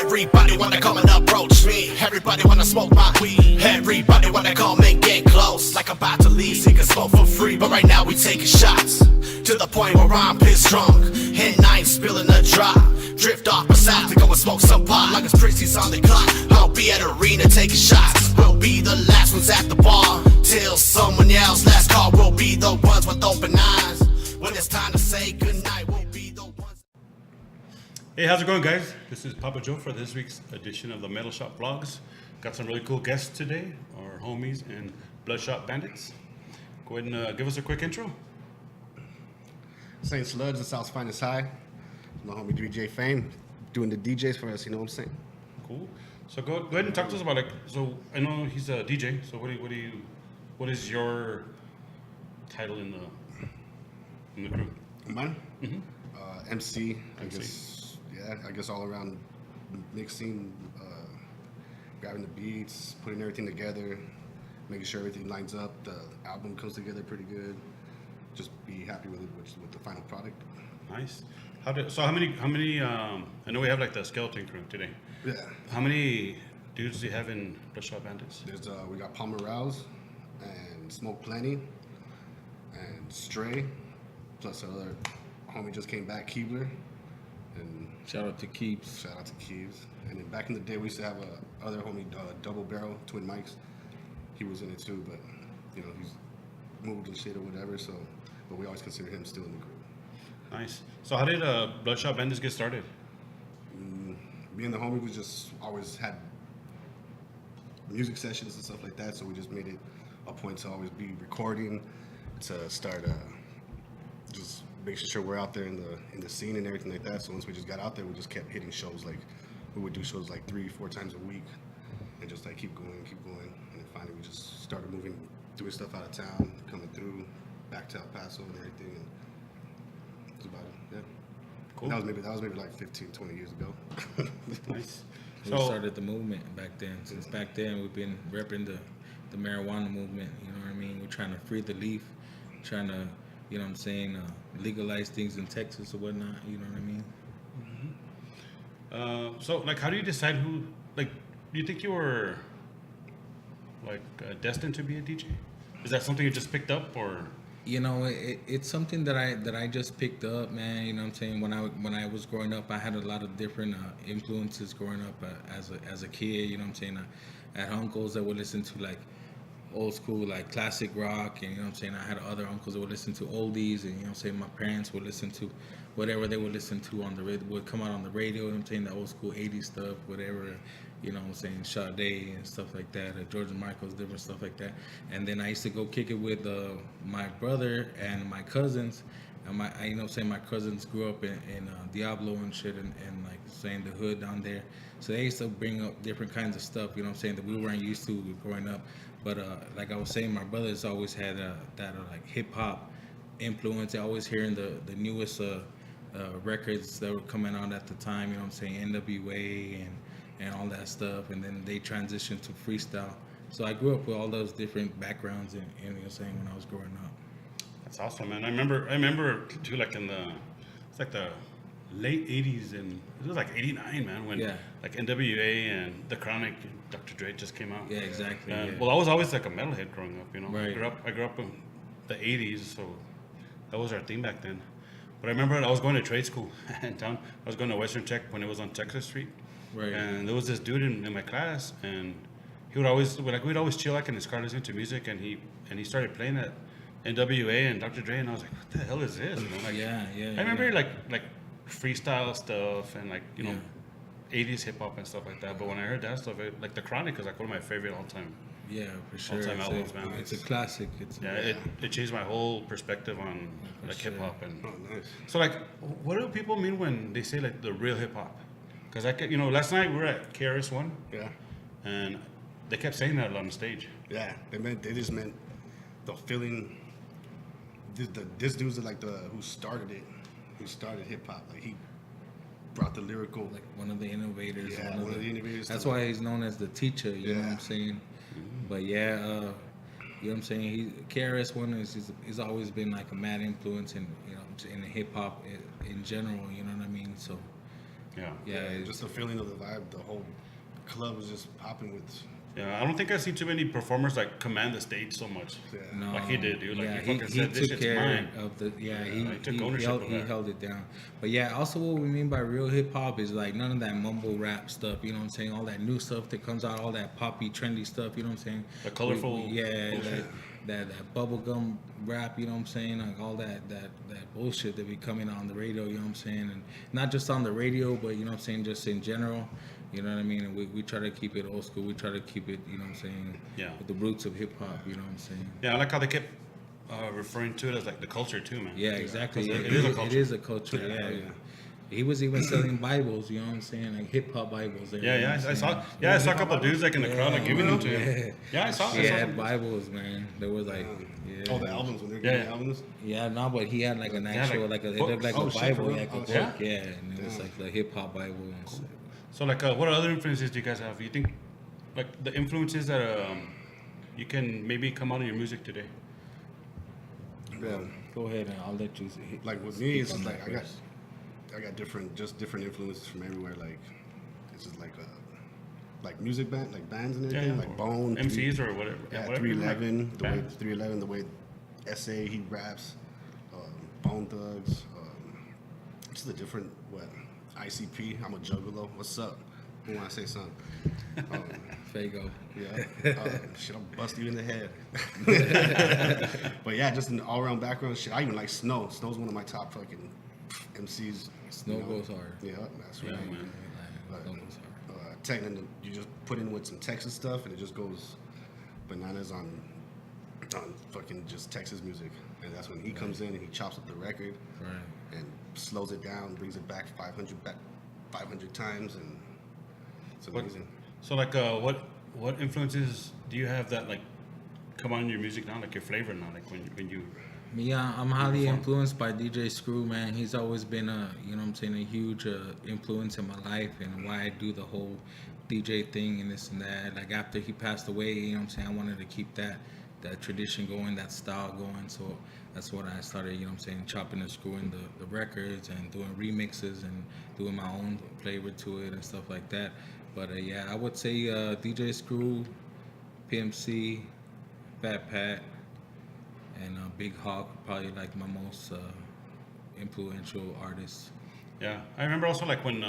Everybody wanna come and approach me. Everybody wanna smoke my weed. Everybody wanna come and get close. Like I'm about to leave, so you can smoke for free. But right now we taking shots to the point where I'm pissed drunk and I ain't spilling a drop. Drift off my side to go and smoke some pot. Like it's Christie's on the clock. I'll be at arena taking shots. We'll be the last ones at the bar till someone yells last call. We'll be the ones with open eyes. When it's time to say goodnight, we'll be the ones. Hey, how's it going, guys? This is Papa Joe for this week's edition of the Metal Shop Vlogs. Got some really cool guests today, our homies and Bloodshot Bandits. Go ahead and give us a quick intro. St. Sludge and South's Finest High. My homie DJ Fame doing the DJs for us, you know what I'm saying? Cool. So go ahead and talk to us about so I know he's a DJ. So what is your title in the crew? Mine? Mm-hmm. MC, I MC. guess. Yeah, I guess all around mixing, grabbing the beats, putting everything together, making sure everything lines up. The album comes together pretty good. Just be happy with it, with the final product. Nice. How many? I know we have like the skeleton crew today. Yeah. How many dudes do you have in Bloodshot Bandits? There's we got Palmer Rouse and Smoke Plenty and Stray, plus another homie just came back, Keebler, and Shout out to Keeps. shout out to Keeves. And then back in the day, we used to have a other homie, Double Barrel, Twin Mics. He was in it too, but you know he's moved and shit or whatever. So, but we always consider him still in the group. Nice. So how did Bloodshot Bandits get started? Me and the homie, we just always had music sessions and stuff like that. So we just made it a point to always be recording, to start just making sure we're out there in the scene and everything like that. So once we just got out there, we just kept hitting shows. Like we would do shows like 3-4 times a week, and just like keep going. And then finally, we just started doing stuff out of town, coming through back to El Paso and everything. And that's about it. Yeah. Cool. That was maybe like 15-20 years ago. Nice. We started the movement back then. Since back then, we've been repping the marijuana movement. You know what I mean? We're trying to free the leaf, trying to, you know what I'm saying, legalize things in Texas or whatnot. You know what I mean? So like, how do you decide who? Like, do you think you were like destined to be a DJ? Is that something you just picked up, or? You know, it's something that I just picked up, man. You know what I'm saying? When I was growing up, I had a lot of different influences growing up as a kid. You know what I'm saying? I had uncles that would listen to like old school, like classic rock, and you know what I'm saying? I had other uncles that would listen to oldies, and you know what I'm saying? My parents would listen to whatever they would listen to on the radio, would come out on the radio. You know what I'm saying? The old school 80s stuff, whatever. You know what I'm saying, Sade and stuff like that, George Michael's, different stuff like that. And then I used to go kick it with my brother and my cousins. And you know what I'm saying, my cousins grew up in Diablo and shit, and like saying the hood down there. So they used to bring up different kinds of stuff, you know what I'm saying, that we weren't used to growing up. But like I was saying, my brothers always had that like hip hop influence. They're always hearing the newest records that were coming out at the time, you know what I'm saying, NWA and all that stuff, and then they transitioned to freestyle. So I grew up with all those different backgrounds, and you know what I'm saying, when I was growing up. That's awesome, man. I remember too, like it's like the late '80s, and it was like '89, man, when like NWA and The Chronic, and Dr. Dre just came out. Yeah, exactly. Well, I was always like a metalhead growing up, you know. Right. I grew up in the '80s, so that was our thing back then. But I remember I was going to trade school in town. I was going to Western Tech when it was on Texas Street. Right. And there was this dude in my class, and we'd always chill like in his car listening to music, and he started playing that NWA and Dr. Dre, and I was like, what the hell is this? You know, like, Yeah. I remember like freestyle stuff and like, you know, 80s hip hop and stuff like that. But when I heard that stuff, like The Chronic is like one of my favorite all time. Yeah, for sure. All-time albums, man. It's a classic. It changed my whole perspective on like hip hop. And Oh, nice. so like, what do people mean when they say like the real hip hop? Because last night we were at KRS-One. Yeah. And they kept saying that on the stage. Yeah, they just meant the feeling. This dude's like who started hip hop. Like he brought the lyrical. Like one of the innovators. Yeah, one of the innovators. That's why he's known as the teacher. You know what I'm saying? But You know what I'm saying? KRS-One he's always been like a mad influence in in hip hop in general. You know what I mean? So Yeah. yeah, Just the feeling of the vibe. The whole club was just popping with. Yeah, I don't think I see too many performers like command the stage so much. Yeah. no, Like he did, dude. Like yeah, he fucking said, this took shit's care mine. of the he took ownership of he that. held it down. But yeah, also what we mean by real hip hop is like none of that mumble rap stuff. You know what I'm saying? All that new stuff that comes out, all that poppy, trendy stuff. You know what I'm saying? The colorful yeah, bullshit. that bubblegum rap. You know what I'm saying? Like all that bullshit that be coming on the radio. You know what I'm saying? And not just on the radio, but you know what I'm saying, just in general. You know what I mean? And we try to keep it old school. We try to keep it, you know what I'm saying? Yeah. With the roots of hip hop. You know what I'm saying? Yeah, I like how they kept referring to it as like the culture too, man. Yeah, exactly. 'Cause Yeah, it is a culture. It is a culture. Yeah. He was even selling Bibles. You know what I'm saying? Like hip hop Bibles. There, Yeah, you know yeah. what I I'm saw. saying? Yeah, I saw a couple of dudes like in the crowd like giving them to Yeah. him. Yeah, I saw. He I saw had some- Bibles, man. There was like, yeah. Oh, the albums when they're Yeah, getting yeah. albums. Yeah, no, but he had like an Yeah, actual, like it books. looked like Oh, a shit, Bible, for real? like a Oh, book. yeah? Yeah, and it was like the hip hop Bible and stuff. So like, what other influences do you guys have? You think, like the influences that you can maybe come out of your music today? Yeah. Go ahead and I'll let you see. Like with speak me, it's on just that like first. I got different influences from everywhere. Like it's just like music band, like bands and everything, like Bone, MCs or whatever. yeah, whatever, 311, like, the way bands. 311, the way SA he raps, Bone Thugs, just a different what ICP. I'm a juggalo. What's up? Who want to say something? Fago. Yeah. Shit, I'll bust you in the head. But yeah, just an all-around background shit. I even like Snow. Snow's one of my top fucking MCs. Snow you know. goes hard. Yeah, that's right. Yeah, man. Snow goes hard. Technically, you just put in with some Texas stuff, and it just goes bananas on fucking just Texas music. And that's when he comes in and he chops up the record Right. and slows it down, brings it back 500 times, and it's amazing. So like, what influences do you have that like come on in your music now? Like your flavor now, like when you. Yeah, I'm highly perform? influenced by DJ Screw, man. He's always been you know what I'm saying, a huge influence in my life and why I do the whole DJ thing and this and that. Like after he passed away, you know what I'm saying, I wanted to keep that tradition going, that style going. So that's what I started, you know what I'm saying, chopping and screwing the records and doing remixes and doing my own flavor to it and stuff like that. But yeah, I would say DJ Screw, PMC, Fat Pat, and Big Hawk, probably like my most influential artists. Yeah, I remember also like when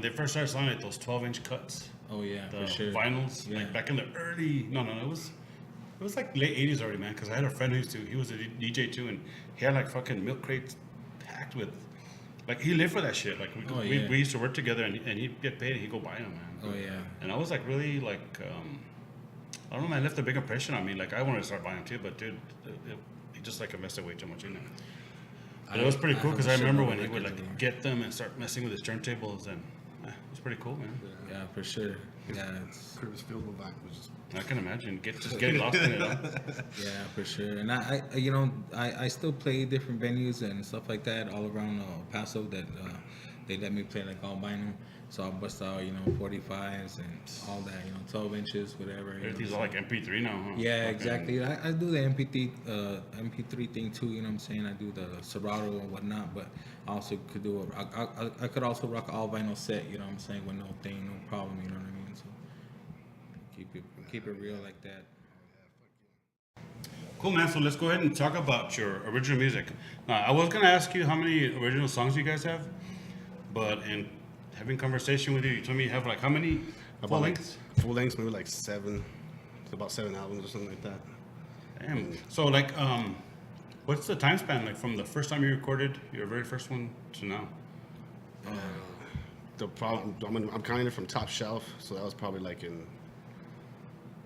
they first started selling it, those 12-inch cuts, Oh yeah, the for sure. vinyls, Yeah. like back in the early. No, it was like late 80s already, man. Because I had a friend he was a DJ too, and he had like fucking milk crates packed with. Like he lived for that shit. Like Oh, yeah. we used to work together, and he'd get paid, and he'd go buy them, man. Oh yeah. And I was like really like, I don't know, man, it left a big impression on me. Like I wanted to start buying them too, but dude, it just like invested way too much in it. But it was pretty cool because I have a remember shitload when of he would records like in get them and start messing with his turntables, and it was pretty cool, man. Yeah, for sure. Yeah, it's, Crib is filled with vinyl, which is I can imagine just getting lost in it. Huh? yeah, for sure. And I you know, I still play different venues and stuff like that all around El Paso that they let me play like all vinyl. So I bust out, you know, 45s and all that, you know, 12 inches, whatever. You know. Everything's all like MP3 now, huh? Yeah, Fucking- exactly. I do the MP3 thing too. You know what I'm saying? I do the Serato and whatnot, but I also could do I could also rock an all vinyl set. You know what I'm saying? With no thing, no problem. You know what I mean? So keep it real like that. Cool, man. So let's go ahead and talk about your original music. I was gonna ask you how many original songs you guys have, but in having conversation with you, you told me you have like how many full about lengths? full lengths, maybe like 7. It's about 7 albums or something like that. Damn. So like, what's the time span like from the first time you recorded your very first one to now? The problem, I'm counting it from Top Shelf, so that was probably like in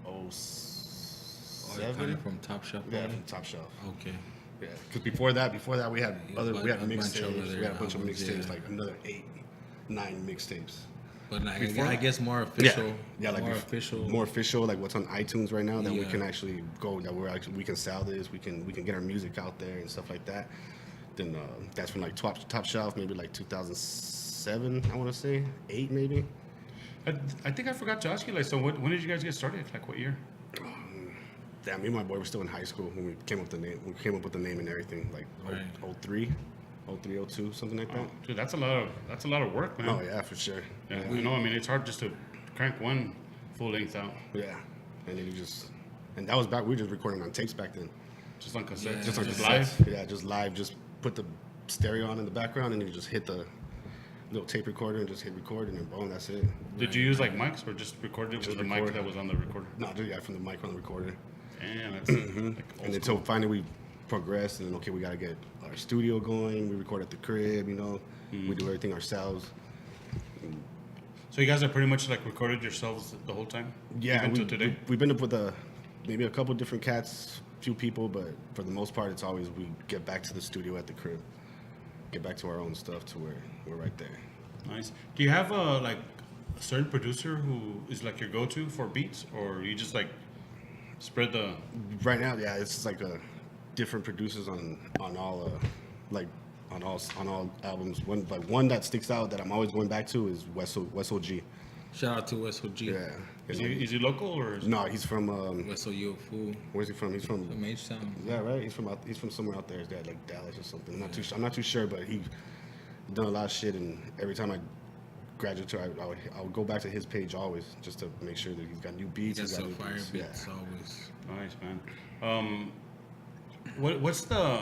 Oh, 07. kinda from Top Shelf. Yeah, probably? from Top Shelf. Okay. Yeah, because before that we had Yeah, other, we had a bunch of mixtapes. other We had a bunch of albums, mixtapes, yeah. like another 8, 9 mixtapes. But like, Before I that? guess more official. Yeah, like more official, like what's on iTunes right now that we Yeah. can actually go, that we can sell this, we can get our music out there and stuff like that. Then that's from like Top Shelf, maybe like 2007, I want to say 8 maybe. I think I forgot to ask you. Like, so when did you guys get started? Like, what year? Damn, me and my boy were still in high school when we came up with the name. We came up with the name and everything, like Right. 03, 02, something like that. Oh, dude, that's a lot of work, man. Oh yeah, for sure. Yeah, I know. I mean, it's hard just to crank one full length out, Yeah, and then and that was back. We were just recording on tapes back then. just on cassette, Yeah. Just on just cassettes. live. Yeah, just live. Just put the stereo on in the background, and then you just hit the little tape recorder and just hit record, and then boom, that's it. Did you use like mics or just recorded it Just with the mic record. that was on the recorder? No, just from the mic on the recorder. Damn, that's like old And then school. so finally we progressed, and then okay, we gotta get our studio going. We record at the crib, you know. We do everything ourselves. So you guys are pretty much like recorded yourselves the whole time? Yeah, Even till today? we've been up with maybe a couple different cats, few people, but for the most part, it's always we get back to the studio at the crib, get back to our own stuff to where we're right there. Nice. Do you have a certain producer who is like your go-to for beats, or you just like spread the? Right now, yeah, it's just like different producers on all on all albums. One that sticks out that I'm always going back to is Wessel G. Shout out to Wessel G. Yeah. Is he local or? No, he's from Wessel, you a fool. where's he from? He's from From H-Town. yeah, right. He's from somewhere out there. Is that like Dallas or something? I'm not too sure, but he done a lot of shit. And every time I graduate, I would go back to his page always just to make sure that he's got new beats. That's He's got so new fire beats. beats Yeah. always. Nice, man. What's the,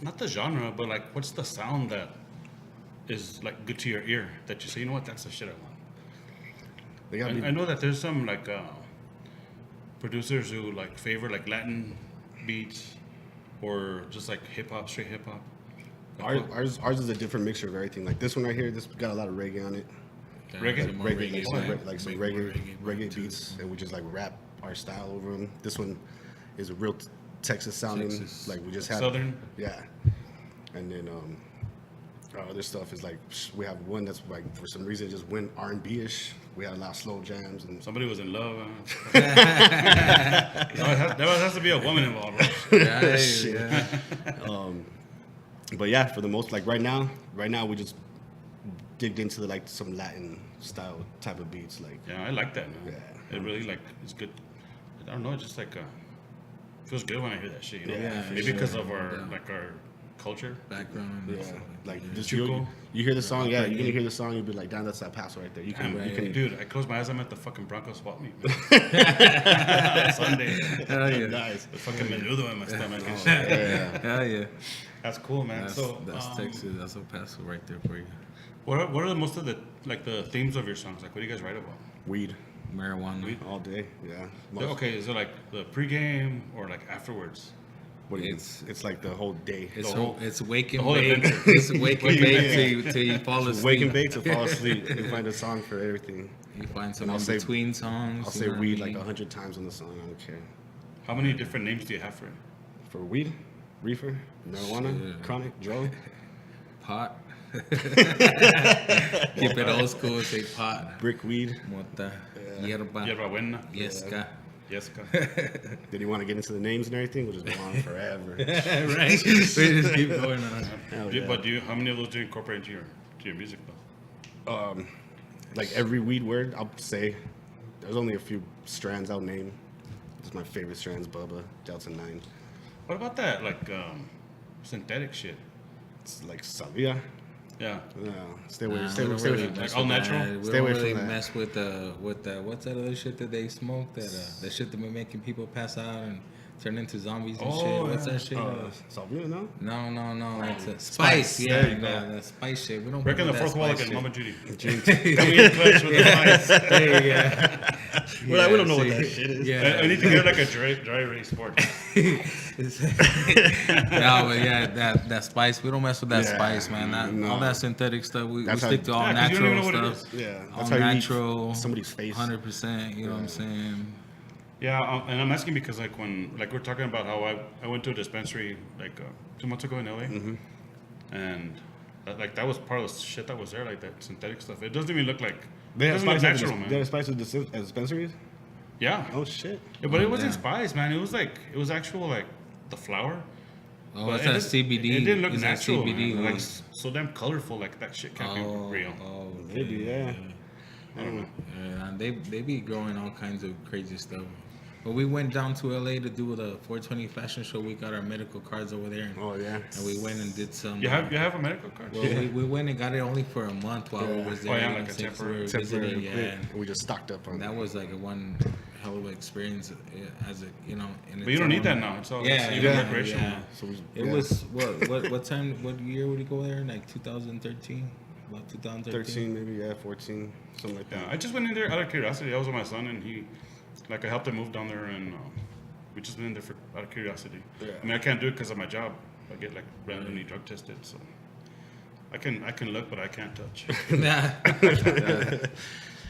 not the genre, but like what's the sound that is like good to your ear that you say, you know what, that's the shit I want. They gotta be, I know that there's some like producers who like favor like Latin beats or just like hip hop, straight hip hop. ours is a different mixture of everything. Like this one right here, this got a lot of reggae on it. Reggae? Some more Reggae, like some big more reggae too. beats, and we just like rap our style over them. This one is a real Texas sounding, Texas. like we just had Southern? yeah. And then our other stuff is like we have one that's like for some reason just went R&B ish. We had a lot of slow jams and Somebody was in love. There has to be a woman involved, right? Yeah, Shit. yeah. but yeah, for the most like right now we just digged into like some Latin style type of beats like Yeah, I like that, man. Yeah. It really like it's good. I don't know, it just like feels good when I hear that shit. You know? Yeah, for maybe sure. because of our Yeah. like our culture. Background. yeah, like just Chuco. you hear the song, yeah, you're gonna hear the song, you'll be like, damn, that's that paso right there. You can, Damn, you can dude, I close my eyes. I'm at the fucking Broncos swap meet. Man. Sunday. Hell yeah. nice. The fucking menudo in my stomach and shit. Yeah, Hell yeah. That's cool, man. That's, so that's Texas. That's El Paso right there for you. What are most of the like the themes of your songs? Like, what do you guys write about? weed Marijuana. all day. Yeah. Okay, is it like the pregame or like afterwards? What do you It's- it's like the whole day. It's The whole- it's wake and the whole bake. adventure. It's wake and Wake and bake till you fall asleep. Wake and bake to fall asleep. You find a song for everything. You find some And I'll in say- between songs. I'll you say know what I weed mean? like 100 times on the song. I don't care. How many different names do you have for it? For weed, reefer, marijuana, Shit. chronic, drug. pot. Keep it old school. Say pot. Brick weed. Mota. Hierba. Yerba buena. Yesca. Yeska. Did you want to get into the names and everything? We'll just go on forever. Right? We just keep going on. Hell Do- yeah. But how many of those do you incorporate into your music though? Like every weed word, I'll say. There's only a few strands I'll name. Just my favorite strands: Bubba, Delta 9. What about that like synthetic shit? It's like Savia. Yeah. No, stay away. Nah, Stay we away. don't Stay away. really from mess all with natural? that. We Stay don't away really from that. mess with what's that other shit that they smoke? The shit that be making people pass out and turn into zombies and Oh, shit. What's yeah. that shit? Savia, no? No. It's a spice. Yeah, There you nah, go. that spice shit. We don't. Breaking the put that fourth wall spice again, shit. Mama Judy. Drink. We in clutch with the spice. There you go. We're like, we don't know what see? that shit is. Yeah. I need to get like a dry erase board. No, but yeah, that spice. We don't mess with that Yeah, spice, man. Not, no. All that synthetic stuff. We That's how- stick to all Yeah, 'cause you don't even natural know what it stuff. is. Yeah, All that's how you natural. eat somebody's face. 100%. You know what I'm saying? Yeah, and I'm asking because like when like we're talking about how I went to a dispensary like 2 months ago in LA, and like that was part of the shit that was there, like that synthetic stuff. It doesn't even look like They it have doesn't look spice natural, They have man. spice at dispensaries? Yeah. Oh shit. Yeah, but it wasn't damn. spice, man. It was like it was actual like the flower. Oh, But it's it that didn't- CBD. It didn't look It's that natural, CBD. man. Like one. so damn colorful. Like that shit can't be real. Oh, Maybe, yeah. I don't know. Yeah, they be growing all kinds of crazy stuff. When we went down to LA to do the 420 fashion show, we got our medical cards over there. Oh yeah. And we went and did some. You have a medical card? Well, we went and got it only for a month while we was there. Oh, yeah, you know like what a I'm saying? So we were Temporary. visiting, yeah. And we just stocked up on. And that was like a one hell of an experience as a, you know. And But you don't need that now. It's all Yeah, it's even yeah, recreational. yeah. So It was what time? What year would he go there? Like 2013, about 2013. 13 maybe, yeah, 14, something like Yeah, that. I just went in there out of curiosity. I was with my son, and I helped him move down there, and we just went in there out of curiosity. Yeah. I mean, I can't do it because of my job. I get like randomly drug tested, so I can look, but I can't touch. Nah.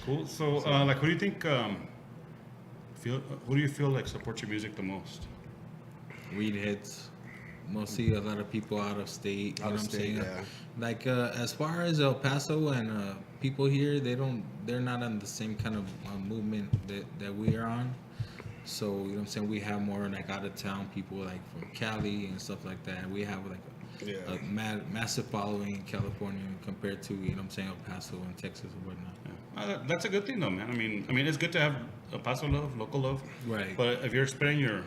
Cool. So, like, who do you think who do you feel like supports your music the most? Weed heads. Mostly a lot of people out of state. You know what I'm saying? Yeah. Like as far as El Paso and people here, they're not on the same kind of movement that we are on. So you know what I'm saying? We have more like out of town people like from Cali and stuff like that. We have like a massive following in California compared to, you know what I'm saying, El Paso and Texas and whatnot. Yeah. That's a good thing, though, man. I mean, it's good to have El Paso love, local love. Right. But if you're spreading your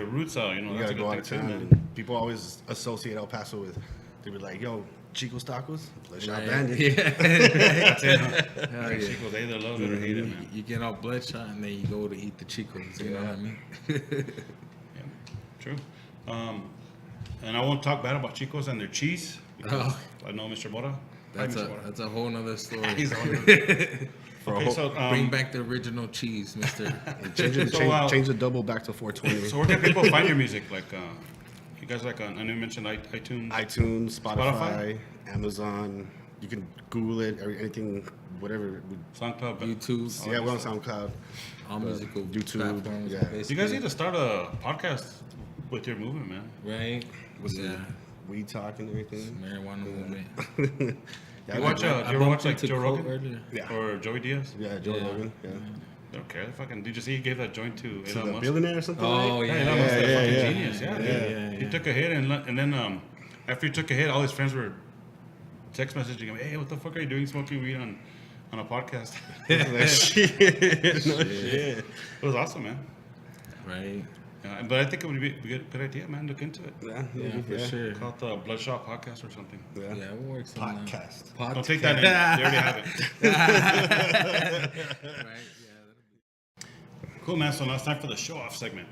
roots out, You that's gotta a go out good of thing too, town. man. And people always associate El Paso with, they be like, yo, Chico's Tacos, Bloodshot Bandits. Yeah. That's it, huh? Hell Like, yeah. Chico, they either love it or hate it, man. You get all bloodshot and then you go to eat the Chicos. You know what I mean? Yeah, true. And I won't talk bad about Chicos and their cheese. Because I know Mr. Mora. Hi, Mr. Mora. That's a whole nother story. He's on Okay, so Bring back the original cheese, Mister. Change the double back to 420. So where can people find your music? Like, you guys like on? I know you mentioned iTunes. iTunes, Spotify, Amazon. You can Google it, anything, whatever. SoundCloud. YouTube, Yeah, we're on SoundCloud. all musical YouTube, platforms. yeah. You guys need to start a podcast with your movement, man. right? With Yeah, weed talk and everything. marijuana movement. Yeah, You watch? Do you ever bumped watch like into Joe Colt Rogan earlier. Yeah. or Joey Diaz? yeah, Joe Yeah. Rogan. Yeah. They don't care. They fucking. Did you see he gave that joint to To Elon the Musk? billionaire or something. Oh, right? yeah. Elon Musk, that fucking yeah. genius. Yeah, dude. Yeah. He took a hit and then after he took a hit, all his friends were text messaging him, "Hey, what the fuck are you doing smoking weed on a podcast?" Like, shit. No shit. It was awesome, man. Right? Yeah, but I think it would be a good idea, man. Look into it. Yeah, Yeah, for sure. Call it the Bloodshot Podcast or something. Yeah. Yeah, we'll work something Podcast. out. Don't take that in. They already have it. Right? Yeah. Cool, man. So now it's time for the show-off segment.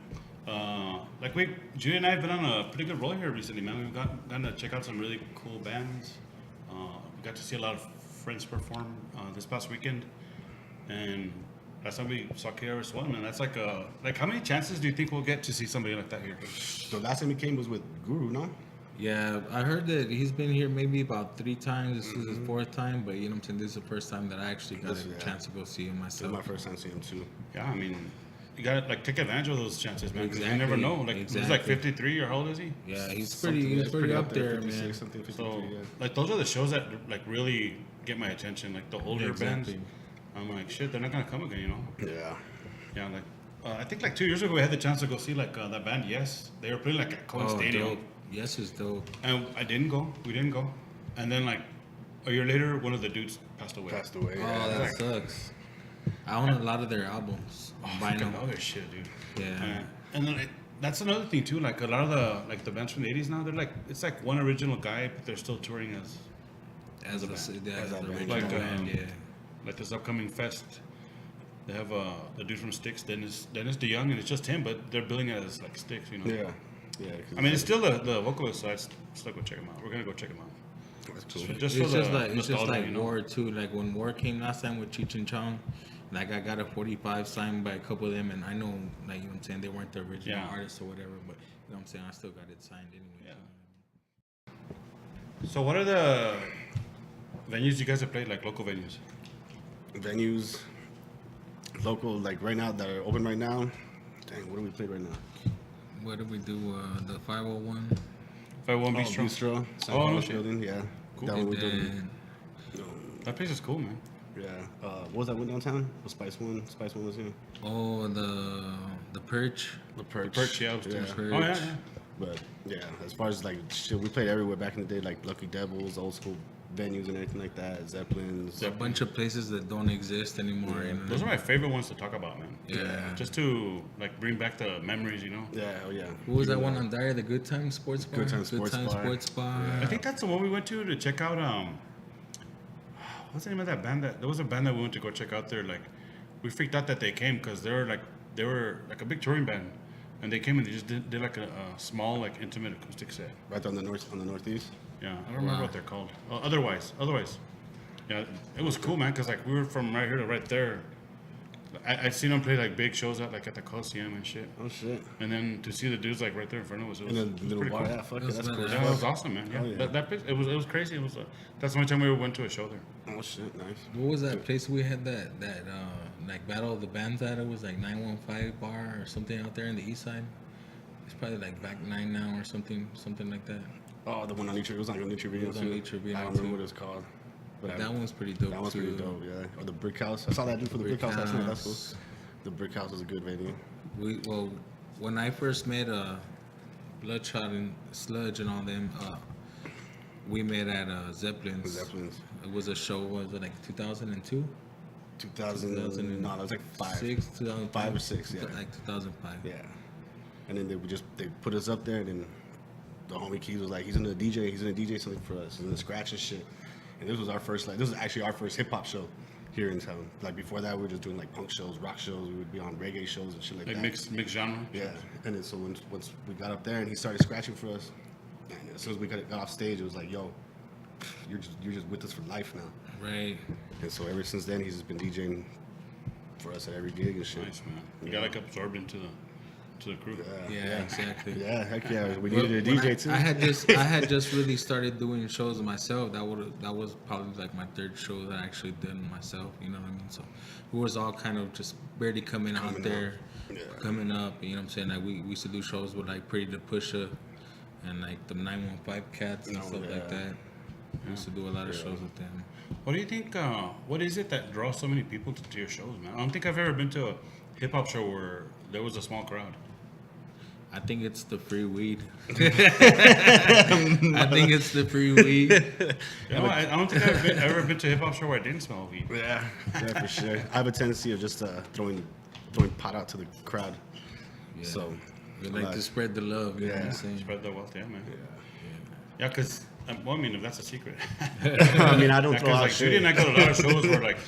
Judy and I have been on a pretty good roll here recently, man. We've gotten to check out some really cool bands. We got to see a lot of friends perform this past weekend, and last time we saw KRS-One, man. That's like how many chances do you think we'll get to see somebody like that here? The last time he came was with Guru, no? Yeah, I heard that he's been here maybe about 3 times. This is his 4th time, but you know what I'm saying? This is the first time that I actually got a chance to go see him This is myself. my first time seeing him too. Yeah, I mean, you gotta take advantage of those chances, man. 'Cause you never Exactly, know. Like he's like exactly. 53, or how old is he? Yeah, he's Something- pretty up there, 56, man. Something 53, So, yeah. like, those are the shows that like really get my attention. Like the older bands, Exactly. I'm like, shit, they're not gonna come again, you know? Yeah. Yeah, like I think like 2 years ago we had the chance to go see like that band. Yes, they were playing like at Cohen Stadium, Dope. Yes, is dope. and I didn't go. We didn't go, and then like a year later, one of the dudes passed away. Passed away. Oh, Yeah. that sucks. I own a lot of their albums. Oh, Vinyl. fucking love their shit, dude. Yeah. And then that's another thing too. Like a lot of the bands from the '80s now, they're like it's like one original guy, but they're still touring as As a a band. As a band. original Like, band, yeah. like this upcoming fest. They have the dude from Styx, Dennis DeYoung, and it's just him, but they're billing it as like Styx, you know. Yeah. Yeah. 'cause I mean, it's still the vocalist, so I still go check him out. We're gonna go check him out. that's cool. Just It's for just the like nostalgia, you know? War too. Like when War came last time with Cheech and Chong, like I got a 45 signed by a couple of them, and I know, like you know what I'm saying, they weren't the original Yeah. artists or whatever, but you know what I'm saying, I still got it signed anyway. Yeah. So what are the venues you guys have played, like local venues? Venues, local, like right now that are open right now. Dang, what do we play right now? What did we do? The 501, 501 Oh, Bistro. Bistro. St. Oh, no Paul's shit. building. Yeah. Cool. That one and we're doing. then That place is cool, man. Yeah. What was that one downtown? Was Spice One? Spice One was here. the Perch. The Perch. Perch, yeah, I was doing that. Perch. Oh yeah, yeah. But yeah, as far as like shit, we played everywhere back in the day, like Lucky Devils, old school venues and everything like that. Zeppelins. A bunch of places that don't exist anymore. You know? Those are my favorite ones to talk about, man. Yeah. Just to like bring back the memories, you know. Yeah, oh yeah. What was that one on Dyer? The Good Time Sports Bar? Good Time Sports Bar. Sports Bar. I think that's the one we went to check out. What's the name of that band? There was a band that we went to go check out there. Like, we freaked out that they came because they were like a big touring band, and they came and they just did like a small like intimate acoustic set. Right on the northeast. Yeah, I don't remember what they're called. Otherwise, yeah, it was cool, man. Cause like we were from right here to right there. I've seen them play like big shows at the Coliseum and shit. Oh shit. And then to see the dudes like right there in front of us, it was, And then the little pretty bar. cool. Yeah, fuck it. That's That's cool. badass. Yeah, it was awesome, man. Yeah, Oh, yeah. That place, it was crazy. It was that's the only time we ever went to a show there. Oh shit, nice. What was that place we had that like Battle of the Bands at? It was like 915 Bar or something out there in the east side. It's probably like back 9 now or something like that. Oh, the one on Nature. It was like on Nature Video. It was on too. Nature Video, I don't remember too. what it was called. But That one's pretty dope. That one's too. pretty dope, yeah. Or the Brick House. I saw that dude for the Brick House last night. That's cool. House. The Brick House was a good venue. When I first met Bloodshot and Sludge and all them, we met at Zeppelin's. Zeppelins. It was a show. Was it like 2002? 2000. No, that was like 2005 5 or 6, yeah. Like 2005. Yeah. And then they put us up there, and then the homie Keys was like, he's gonna DJ something for us. He's gonna scratch and shit. And this was actually our first hip hop show here in town. Like before that, we were just doing like punk shows, rock shows. We would be on reggae shows and shit like Like that. mixed genre. Yeah. And then so once we got up there and he started scratching for us, and as soon as we got off stage, it was like, yo, you're just with us for life now. Right. And so ever since then, he's just been DJing for us at every gig and shit. Nice, man. You got like absorbed into the crew. Yeah, exactly. Yeah, heck yeah. We Well, needed a when DJ too. I had just really started doing shows myself. That was probably like my third show that I actually did myself. You know what I mean? So we was all kind of just barely coming out there, coming up. You know what I'm saying? Like we used to do shows with like Pretty to Pusha and like the 915 Cats and stuff like that. We used to do a lot of shows with them. What do you think? What is it that draws so many people to your shows, man? I don't think I've ever been to a hip hop show where there was a small crowd. I think it's the free weed. I think it's the free weed. I don't think I've ever been to a hip hop show where I didn't smell weed. Yeah, for sure. I have a tendency of just throwing pot out to the crowd. Yeah. So We like to spread the love. You know what I'm saying? Spread the wealth, yeah, man. Yeah, because well, I mean, if that's a secret. I mean, I don't throw Because out like shit. Shooty and I go to a lot of shows where like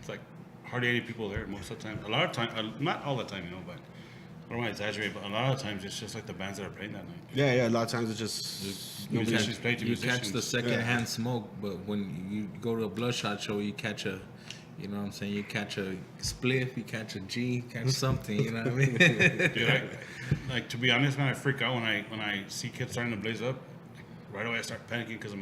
it's like hardly any people there most of the time. A lot of time, not all the time, you know, but I don't want to exaggerate, but a lot of times it's just like the bands that are playing that night. Yeah. A lot of times it's just Musicians play to You musicians. catch the secondhand smoke, but when you go to a Bloodshot show, you catch a, you know what I'm saying? You catch a spliff, you catch a G, catch something. You know what I mean? Dude, like to be honest, man, I freak out when I see kids starting to blaze up. Right away, I start panicking because of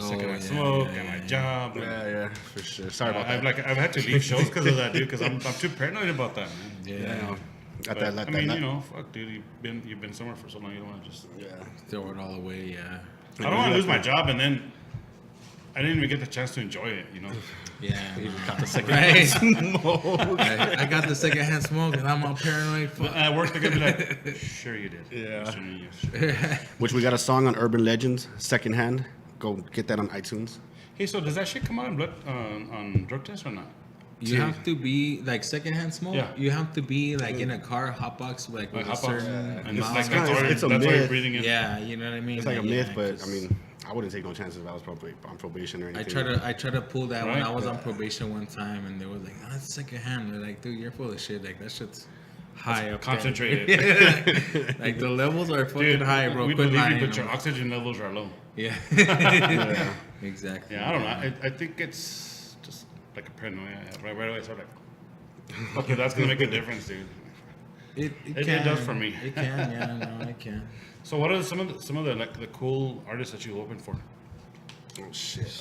secondhand smoke and my job. And, yeah, for sure. Sorry about that. I've had to leave shows because of that, dude. Because I'm too paranoid about that, man. Yeah. But, I mean, you know, fuck, dude. You've been somewhere for so long. You don't want to just. Yeah. Throw it all away, yeah. I don't want to lose my job, and then I didn't even get the chance to enjoy it. You know. Yeah. Got the second Right. smoke. I got the secondhand smoke and I'm all paranoid. At work, they're gonna be like, "Sure you did." Yeah. Sure. Which we got a song on Urban Legends, Secondhand. Go get that on iTunes. Hey, so does that shit come out on on drug test or not? You have to be like secondhand smoke. Yeah. You have to be like in a car hot box with Like a hot box? certain And it's amount. like kinda- it's a that's why you're myth. breathing in. Yeah, you know what I mean. It's like a yeah, myth, but I 'cause mean, I wouldn't take no chances if I was probably on probation or anything. I try to pull that when Right. I was on probation one time, and they were like, "Oh, that's secondhand." They're like, "Dude, you're full of shit. Like that shit's high up there." Concentrated. Like the levels are fucking high, bro. We Quit believe you, lying. but your oxygen levels are low. Yeah. Exactly. Yeah, I don't know. I think it's just like a paranoia. Right away, it's sort of like, okay, that's gonna make a difference, dude. It does for me. It can, yeah, no, it can. So, what are some of the like the cool artists that you open for? Oh shit.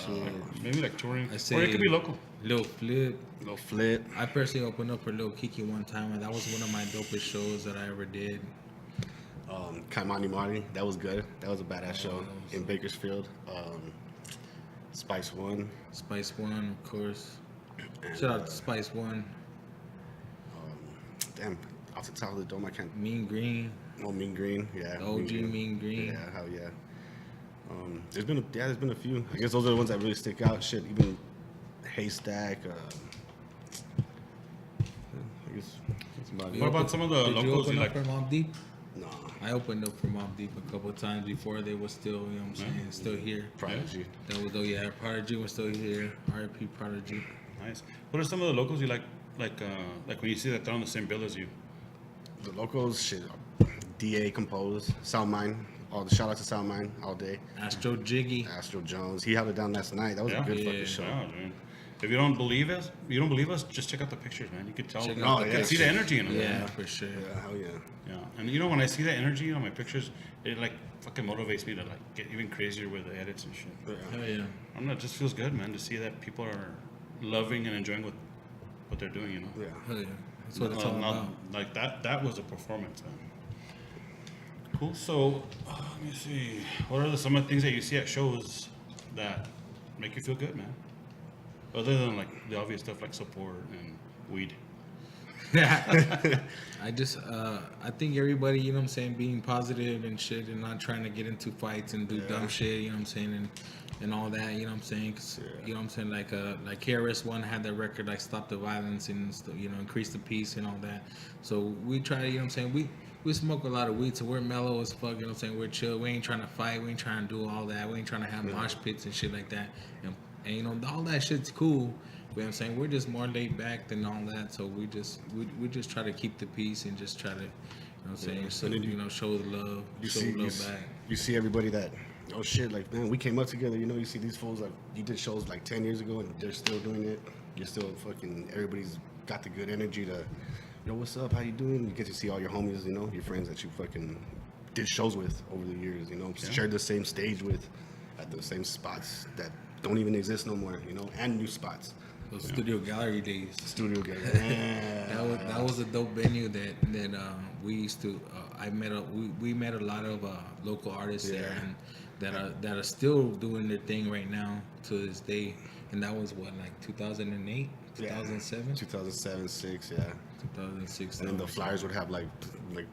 Maybe like touring, I say or it could be local. Lil Flip. No flip. I personally opened up for Lil Kiki one time, and that was one of my dopest shows that I ever did. Kaimani Marty. That was good. That was a badass show in Bakersfield. Spice One. Spice One, of course. And, Shout out to Spice One. Damn. Off the top of the dome, I can't. Mean Green. Oh, Mean Green. Yeah. The OG Mean Green. Yeah. Hell yeah. There's been a few. I guess those are the ones that really stick out. Shit, even Haystack. I guess that's about it. What about some of the Did you locals open you up like? for Mobb Deep? No, I opened up for Mobb Deep a couple of times before they were still, you know what I'm saying, still here. Prodigy. That was, yeah, Prodigy was still here. R.I.P. Prodigy. Nice. What are some of the locals you like when you see that they're on the same bill as you? The locals, shit. DA Compose, Soundmind. All the shout out to Soundmind all day. Astro Jiggy. Astro Jones, he held it down last night. That was a good fucking show. Yeah, man. If you don't believe us, just check out the pictures, man. You could tell. Check You out the can see the energy in them. Yeah, man. for sure. Yeah, hell yeah. Yeah. And you know, when I see that energy on my pictures, it like fucking motivates me to like get even crazier with the edits and shit. Hell yeah. I don't know, it just feels good, man, to see that people are loving and enjoying what they're doing, you know. Yeah. Hell yeah. That's what it's all about. Like that was a performance, man. Cool. So, let me see. What are some of the things that you see at shows that make you feel good, man? Other than like the obvious stuff like support and weed. I just, I think everybody, you know what I'm saying, being positive and shit and not trying to get into fights and do dumb shit, you know what I'm saying, and all that, you know what I'm saying, 'cause, you know what I'm saying, like KRS-One had that record, like Stop the Violence and, you know, Increase the Peace and all that. So we try to, you know what I'm saying, we smoke a lot of weed, so we're mellow as fuck, you know what I'm saying, we're chill, we ain't trying to fight, we ain't trying to do all that, we ain't trying to have mosh pits and shit like that, and you know, all that shit's cool. You know what I'm saying? We're just more laid back than all that, so we just try to keep the peace and just try to, you know what I'm saying, so, you know, show the love, show the love back. You see everybody that, oh shit, like, man, we came up together, you know, you see these fools, like, you did shows like 10 years ago and they're still doing it. You're still fucking, everybody's got the good energy to, yo, what's up, how you doing? You get to see all your homies, you know, your friends that you fucking did shows with over the years, you know, shared the same stage with at the same spots that don't even exist no more, you know, and new spots. Those studio gallery days. Studio gallery. That was a dope venue that we used to. We met a lot of local artists there, and that are still doing their thing right now to this day. And that was what, like 2008, 2007, 2007, 6, yeah. 2006. And then the flyers would have like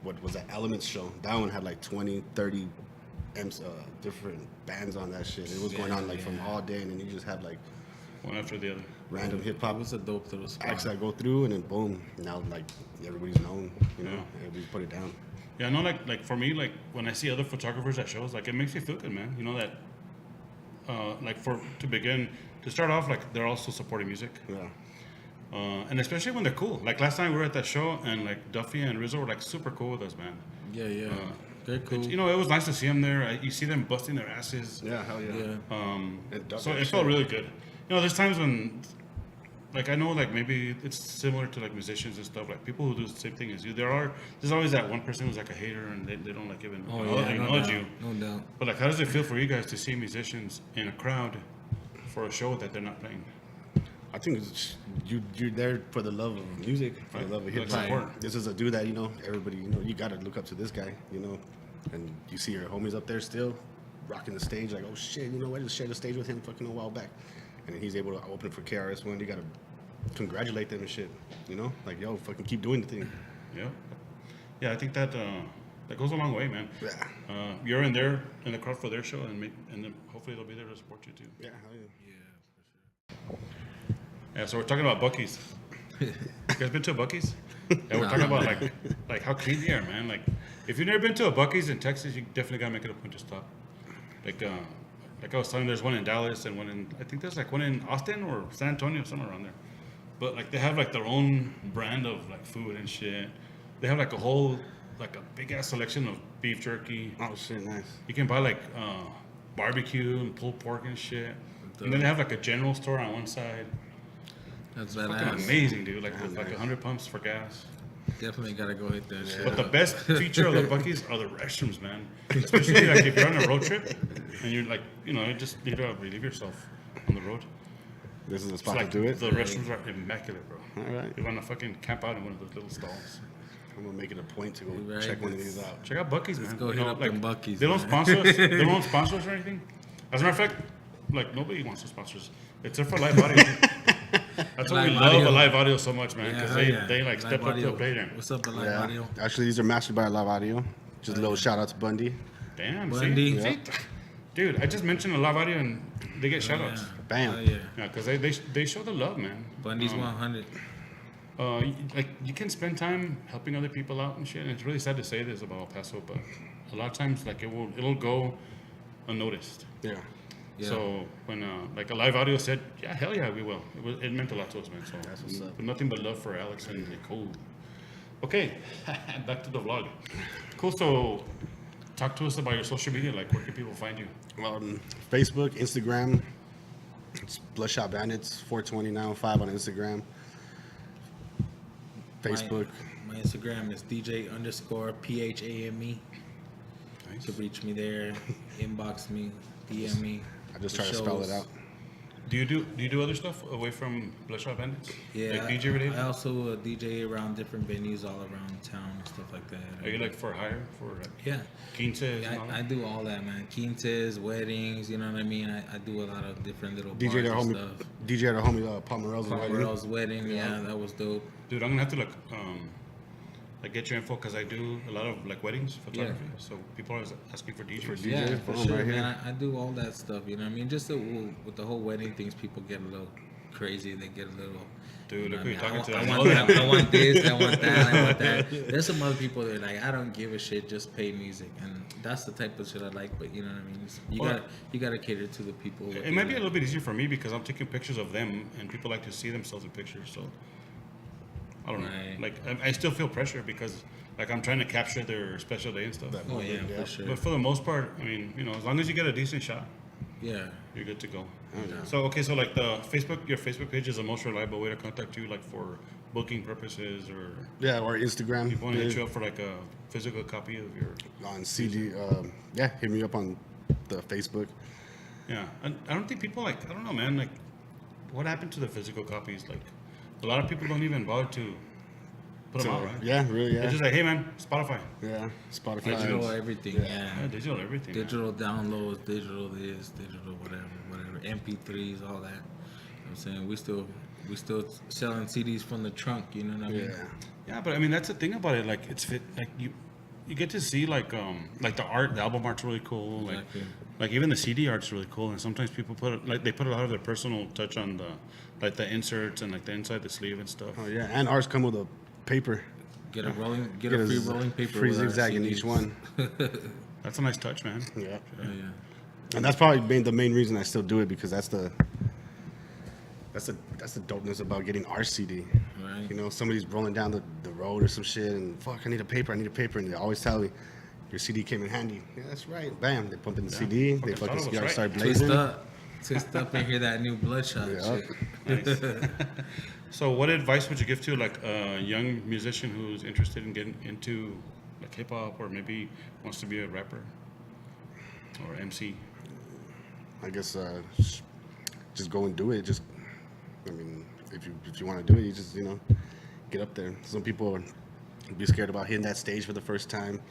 what was that Elements show? That one had like 20, 30 different bands on that shit. It was going on like from all day, and then you just have like One after the other. random hip hop It was a dope little spot. acts that go through, and then boom, now like everybody's known, you know, everybody's put it down. Yeah, I know, like for me, like when I see other photographers at shows, like it makes me feel good, man. You know that, like to start off, like they're also supporting music. Yeah. And especially when they're cool. Like last time we were at that show, and like Duffy and Rizzo were like super cool with us, man. Yeah. They're cool. You know, it was nice to see them there. You see them busting their asses. Yeah, hell yeah. Yeah. So it felt really good. You know, there's times when, like, I know, like, maybe it's similar to, like, musicians and stuff. Like, people who do the same thing as you. There's always that one person who's, like, a hater and they don't, like, even acknowledge you. No doubt. But, like, how does it feel for you guys to see musicians in a crowd for a show that they're not playing? I think it's, you're there for the love of music, for the love of hip Like hop. support. This is a dude that, you know, everybody, you know, you gotta look up to this guy, you know, and you see your homies up there still rocking the stage, like, oh shit, you know, I just shared the stage with him fucking a while back, and then he's able to open for KRS-One. You gotta congratulate them and shit, you know, like, yo, fucking keep doing the thing. Yeah, I think that goes a long way, man. Yeah. You're in the crowd for their show, and then hopefully they'll be there to support you too. Yeah, hell yeah. Yeah, so we're talking about Buc-ee's. You guys been to a Buc-ee's? Yeah, we're talking about like how clean they are, man. Like, if you've never been to a Buc-ee's in Texas, you definitely gotta make it a point to stop. Like I was telling you, there's one in Dallas and one in, I think there's like one in Austin or San Antonio, somewhere around there. But like they have like their own brand of like food and shit. They have like a big ass selection of beef jerky. Oh shit, nice. You can buy like barbecue and pulled pork and shit. And then they have like a general store on one side. That's Fucking badass. amazing, dude. Like with like 100 pumps for gas. Definitely gotta go hit that shit. But the best feature of the Buc-ee's are the restrooms, man. Especially like if you're on a road trip and you're like, you know, you just need to relieve yourself on the road. This is the It's spot like to do it. the restrooms are immaculate, bro. All right. You want to fucking camp out in one of those little stalls. I'm gonna make it a point to go Right, check one of these out. Check out Buc-ee's, man. go You hit know, up like, them Buc-ee's, They don't man. sponsor us. They don't sponsor us or anything. As a matter of fact, like nobody wants to sponsor us except for live audio. That's why we Live love audio. a live audio so much, man. Because hell yeah. they like Live step up to audio. the plate there. What's up, the live Yeah. audio? Actually, these are mastered by Live Audio. Just a little shout out to Bundy. Damn, Bundy. see? Yep. Dude, I just mentioned a live audio and they get shout outs. Bam. Oh, yeah. Yeah, because they show the love, man. Bundy's 100. Like you can spend time helping other people out and shit. And it's really sad to say this about El Paso, but a lot of times like it'll go unnoticed. Yeah. Yeah. So when like a live audio said, yeah, hell yeah, we will. It meant a lot to us, man. So That's what's up. but nothing but love for Alex and Nicole. Okay, back to the vlog. Cool. So talk to us about your social media. Like, where can people find you? Facebook, Instagram. It's Bloodshot Bandits 420-905 on Instagram. Facebook. My Instagram is DJ_PHAME. Nice. To reach me there, inbox me, DM me. I just The try to spell it shows. out. Do you do other stuff away from Bloodshot Bandits? Yeah, Like DJ related? I also DJ around different venues all around town and stuff like that. Are you like for hire for like Yeah. quinces and all I that? do all that, man. Quinces, weddings, you know what I mean? I do a lot of different little DJ their bars and homie, stuff. DJ their homie Paul Morel's wedding. Carl's wedding, yeah, that was dope. Dude, I'm gonna have to like get your info because I do a lot of like weddings photography. So people are always asking for DJs. For DJs. Yeah, for boom, sure, right here. man. I do all that stuff, you know what I mean? Just with the whole wedding things, people get a little crazy. They get a little... Dude, you know look who you're what I talking mean? to. I want that, I want this, I want that, I want that. There's some other people that are like, I don't give a shit, just pay music. And that's the type of shit I like, but you know what I mean? You gotta cater to the people. what It they might be a like. little bit easier for me because I'm taking pictures of them and people like to see themselves in pictures. So I don't know. Right. Like I still feel pressure because like I'm trying to capture their special day and stuff. Oh, yeah, Yeah. for sure. But for the most part, I mean, you know, as long as you get a decent shot, Yeah. you're good to go. yeah. So okay, so like your Facebook page is the most reliable way to contact you, like for booking purposes or Yeah, or Instagram. people want to hit you Yeah. up for like a physical copy of your. On CD. Yeah, hit me up on the Facebook. Yeah, and I don't think people like. I don't know, man. Like, what happened to the physical copies? Like, a lot of people don't even bother to put them So, out, right? yeah, really, They're yeah. just like, hey, man, Spotify. Yeah, Spotify. Digital everything, Yeah, yeah. digital everything. man. Digital downloads, digital this, digital whatever. MP3s, all that. You know what I'm saying? We still selling CDs from the trunk, you know what I mean? Yeah. Yeah, but I mean that's the thing about it. Like, it's fit. Like you get to see like the art, the album art's really cool. Like, Exactly. like even the CD art's really cool. And sometimes people they put a lot of their personal touch on the inserts and like the inside the sleeve and stuff. Oh yeah, and ours come with a paper. Get a free rolling paper. Free with our zigzag in CDs. each one. That's a nice touch, man. Yeah. Oh, yeah. And that's probably the main reason I still do it, because that's the dopeness about getting our CD. Right. You know, somebody's rolling down the road or some shit, and fuck, I need a paper, and they always tell me, your CD came in handy. Yeah, that's right. Bam, they pump in the CD, they fucking fucking thought it was start right. blazing. Twist up and hear that new Bloodshot Yeah. shit. Nice. So, what advice would you give to like a young musician who's interested in getting into like hip hop, or maybe wants to be a rapper or MC? I guess just go and do it. I mean, if you want to do it, you just, get up there. Some people be scared about hitting that stage for the first time,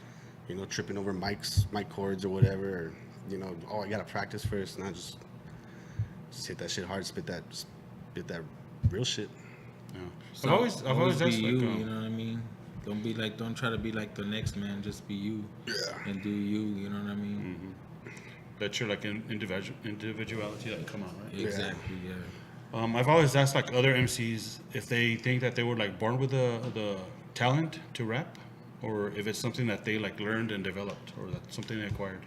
tripping over mic cords or whatever. Or, I gotta practice first, not just hit that shit hard, spit that real shit. Yeah. So, I've always be asked you, like, you know what I mean? Don't try to be like the next man. Just be you. Yeah. And do you. You know what I mean? let your like individuality like come out, right? Exactly. Yeah. I've always asked like other MCs if they think that they were like born with the talent to rap, or if it's something that they like learned and developed, or that's something they acquired.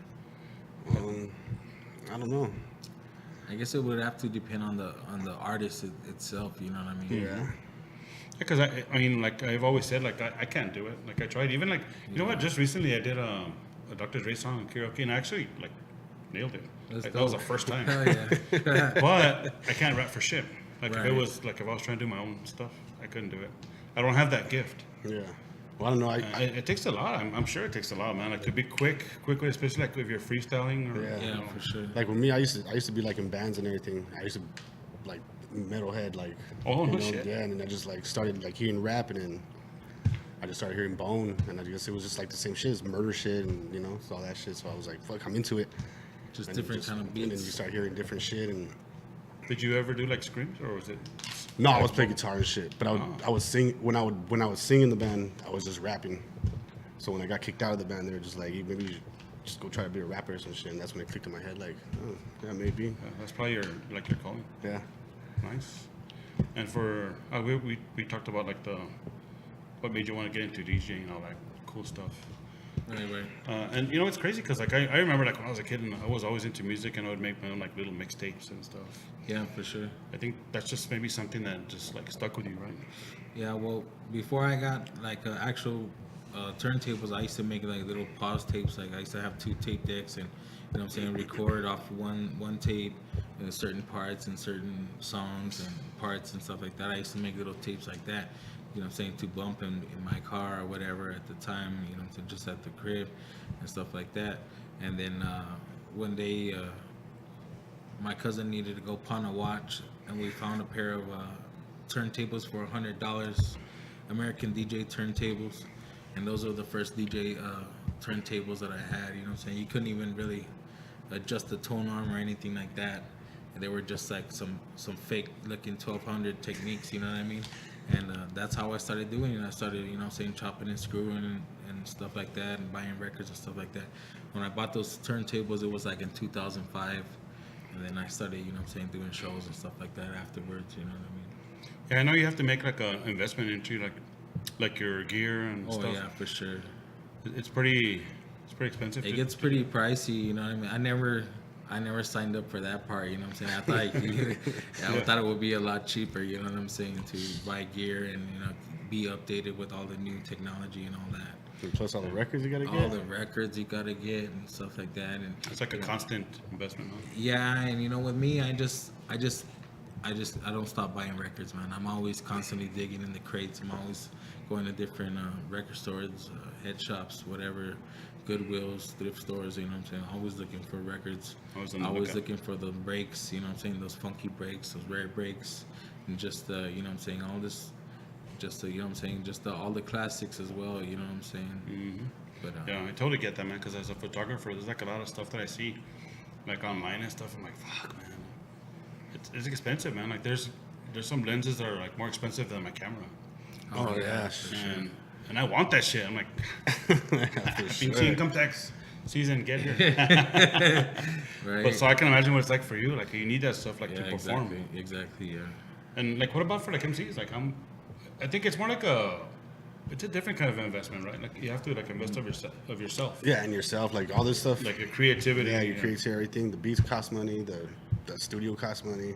I don't know. I guess it would have to depend on the artist itself. You know what I mean? Yeah. Because I mean, like I've always said, like I can't do it. Like I tried, even like you know what? Just recently I did a Dr. Dre song in karaoke, and I actually like nailed it. That's Like, that was the dope. first time. Hell yeah. But I can't rap for shit. Like if Right. it was like if I was trying to do my own stuff, I couldn't do it. I don't have that gift. Yeah. Well, I don't know. It takes a lot. I'm sure it takes a lot, man. Like to be quickly, especially like if you're freestyling or Yeah. you Yeah, know. for sure. like with me, I used to be like in bands and everything. I used to like metalhead, like Oh, no shit. yeah. And then I just like started like hearing rap, and then I just started hearing Bone, and I guess it was just like the same shit, it's murder shit, and it's all that shit. So I was like, fuck, I'm into it. Just And different kind of And then you beats. start hearing different shit, and Did you ever do like screams, or was it? no, I was playing guitar and shit, but I was sing when I was singing in the band, I was just rapping. So when I got kicked out of the band, they were just like, hey, maybe just go try to be a rapper or some shit. And that's when it clicked in my head, like, oh, yeah, maybe. That's probably your calling. Yeah. Nice. And for we talked about like what made you want to get into DJing and all that cool stuff. Right. And you know it's crazy because like I remember like when I was a kid and I was always into music and I would make my own like little mixtapes and stuff. Yeah, for sure. I think that's just maybe something that just like stuck with you, right? Yeah, well, before I got like actual turntables, I used to make like little pause tapes. Like I used to have 2 tape decks, and you know what I'm saying, record off one tape, certain parts and certain songs and parts and stuff like that. I used to make little tapes like that, you know what I'm saying, to bump in my car or whatever at the time, you know, to just at the crib and stuff like that. And then one day, my cousin needed to go pawn a watch, and we found a pair of turntables for $100, American DJ turntables, and those were the first DJ turntables that I had. You know what I'm saying? You couldn't even really adjust the tone arm or anything like that. And they were just like some fake looking 1200 techniques. You know what I mean? And that's how I started doing it. I started, you know what I'm saying, chopping and screwing and stuff like that, and buying records and stuff like that. When I bought those turntables, it was like in 2005. And then I started, you know what I'm saying, doing shows and stuff like that afterwards, you know what I mean? Yeah, I know you have to make like an investment into like your gear and stuff. Oh yeah, for sure. It's pretty expensive. It gets pretty pricey, you know what I mean? I never signed up for that part, you know what I'm saying? I thought it would be a lot cheaper, you know what I'm saying, to buy gear and, you know, be updated with all the new technology and all that. And plus all the records you gotta get. All the records you gotta get and stuff like that. And It's like a constant investment, huh? yeah, and you know, with me, I don't stop buying records, man. I'm always constantly digging in the crates. I'm always going to different record stores, head shops, whatever, Goodwills, thrift stores, you know what I'm saying? Always looking for records. Always looking for the breaks, you know what I'm saying? Those funky breaks, those rare breaks, and just, you know what I'm saying? All this, just, you know what I'm saying? Just all the classics as well, you know what I'm saying? Mm-hmm. But, yeah, I totally get that, man, because as a photographer, there's like a lot of stuff that I see, like online and stuff. I'm like, fuck, man. It's expensive, man. Like there's some lenses that are like more expensive than my camera. Oh yeah, And I want that shit. I'm like, pinche income tax season, get here. right. But so I can imagine what it's like for you. Like you need that stuff like to perform. Exactly, yeah. And like, what about for like MCs? Like I think it's more like it's a different kind of investment, right? Like you have to like invest of yourself. Yeah, and yourself, like all this stuff. Like your creativity. Yeah, your creativity, everything. The beats cost money. The studio costs money.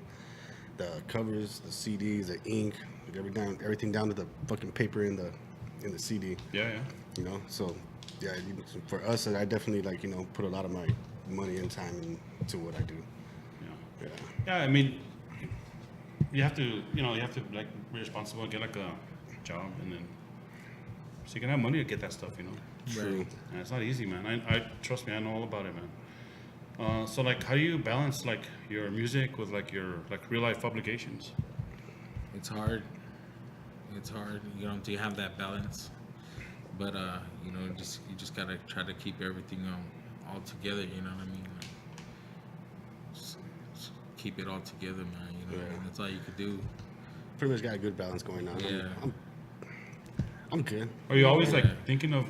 The covers, the CDs, the ink, everything down to the fucking paper in the CD. Yeah. You know, so yeah, for us, I definitely like, you know, put a lot of my money and time into what I do. Yeah. Yeah, I mean, you have to like be responsible and get like a job, and then so you can have money to get that stuff, you know. True. And it's not easy, man. I trust me, I know all about it, man. So like, how do you balance like your music with like your like real life obligations? It's hard. You know, to have that balance. But you know, you just gotta try to keep everything all together. You know what I mean? Just keep it all together, man. You know, what I mean? That's all you could do. Pretty much got a good balance going on. Yeah. I'm good. Are you always like thinking of?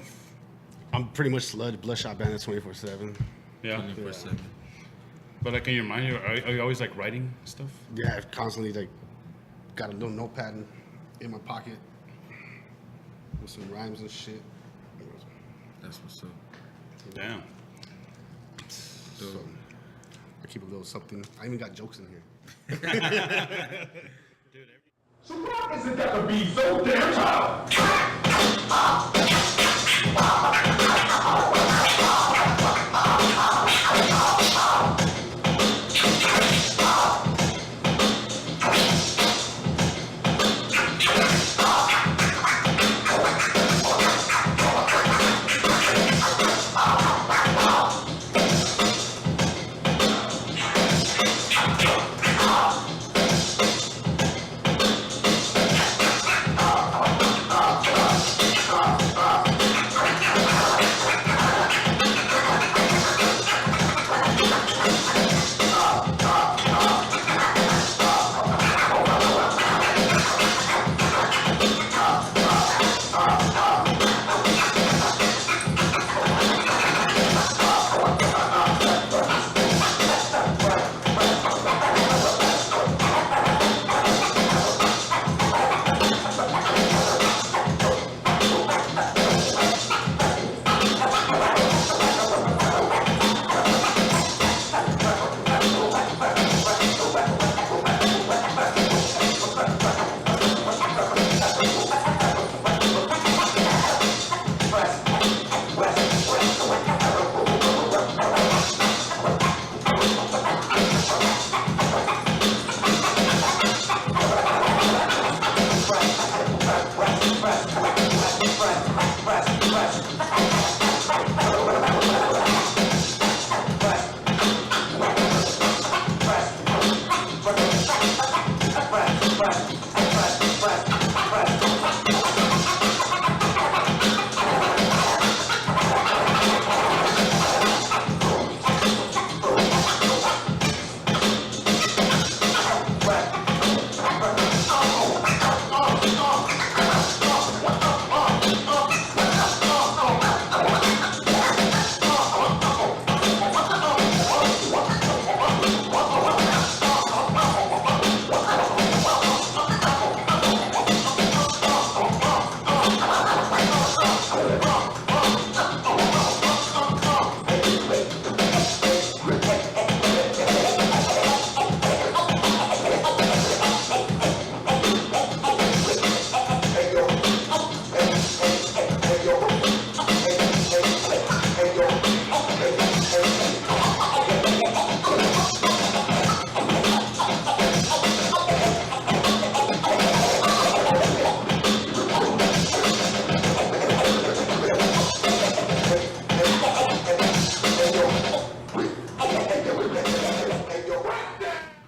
I'm pretty much Bloodshot Bandits 24/7. Yeah. 24/7. But like in your mind, are you always like writing stuff? Yeah, I've constantly like got a little notepad in my pocket with some rhymes and shit. That's what's up. Damn. So I keep a little something. I even got jokes in here. So why is it gotta be so damn hard?